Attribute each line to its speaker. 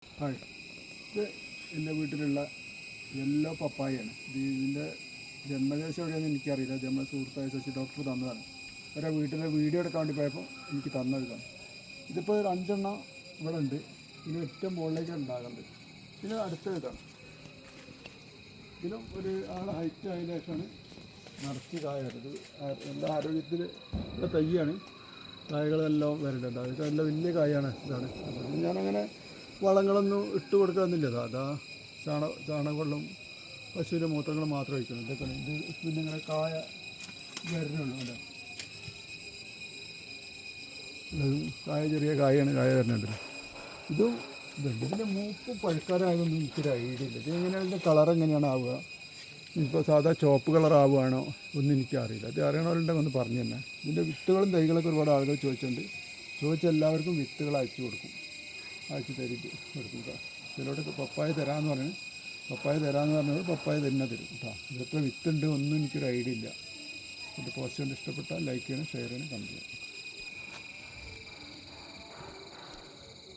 Speaker 1: Hi, ഇത് എൻ്റെ വീട്ടിലുള്ള യെല്ലോ പപ്പായയാണ്. ഇതിൻ്റെ ജന്മദേശം എവിടെയാണെന്ന് എനിക്കറിയില്ല. ഇത് നമ്മുടെ സുഹൃത്തായ ശശി ഡോക്ടർ തന്നതാണ്. അവരെ വീട്ടിലെ വീഡിയോ എടുക്കാൻ വേണ്ടി പോയപ്പോൾ എനിക്ക് തന്നതാണ്. ഇതിപ്പോൾ ഒരു 5 എണ്ണം ഇവിടെ ഉണ്ട്. ഇതിന് ഏറ്റവും മുകളിലേക്ക് ഉണ്ടാകുന്നത്. പിന്നെ അടുത്ത ഇതാണ്. ഇതിലും ഒരു ആളെ ഹൈറ്റ് ആയതിനു ശേഷമാണ് നിറച്ച് കായ വരുന്നത്. നല്ല ആരോഗ്യത്തിൽ ഉള്ള തൈയാണ്. കായകളെല്ലാം വരുന്നുണ്ട്. അതൊക്കെ നല്ല വലിയ കായാണ്. ഇതാണ്. അപ്പോൾ ഞാനങ്ങനെ വളങ്ങളൊന്നും ഇട്ട് കൊടുക്കാമെന്നില്ല. അതാ ചാണകവെള്ളം പശുവിൻ്റെ മൂത്രങ്ങൾ മാത്രം ഒഴിക്കണം. ഇതൊക്കെ ഇത് പിന്നെ ഇങ്ങനെ കായ വരുന്നുള്ളൂ. അല്ല, കായ ചെറിയ കായാണ്. കായ വരുന്നുണ്ട്. ഇതുണ്ട്. ഇതിൻ്റെ മൂപ്പ് പഴുക്കാരായതൊന്നും എനിക്കൊരു ഐഡിയ ഇല്ല. ഇത് എങ്ങനെയാണ് കളർ എങ്ങനെയാണ് ആവുക? ഇപ്പോൾ സാധാ ചുവപ്പ് കളർ ആവുകയാണോ ഒന്നും എനിക്കറിയില്ല. അത് അറിയണവരുണ്ടെങ്കിൽ ഒന്ന് പറഞ്ഞു തന്നെ. ഇതിൻ്റെ വിത്തുകളും തൈകളൊക്കെ ഒരുപാട് ആളുകൾ ചോദിച്ചിട്ടുണ്ട്. ചോദിച്ച എല്ലാവർക്കും വിത്തുകൾ അയച്ചു കൊടുക്കും. അയച്ചു തരിട്ട് കൊടുക്കുക. ചിലരോടൊക്കെ പപ്പായ തരാമെന്ന് പറഞ്ഞു. പപ്പായ തരാമെന്ന് പറഞ്ഞത് പപ്പായ തന്നെ തരും കേട്ടോ. ഇതൊക്കെ വിത്തുണ്ട് ഒന്നും എനിക്കൊരു ഐഡിയ ഇല്ല. എൻ്റെ പോസ്റ്റ് കണ്ട് ഇഷ്ടപ്പെട്ടാൽ ലൈക്ക് ചെയ്യണം, ഷെയർ ചെയ്യണം, കമൻറ്റ് ചെയ്യണം.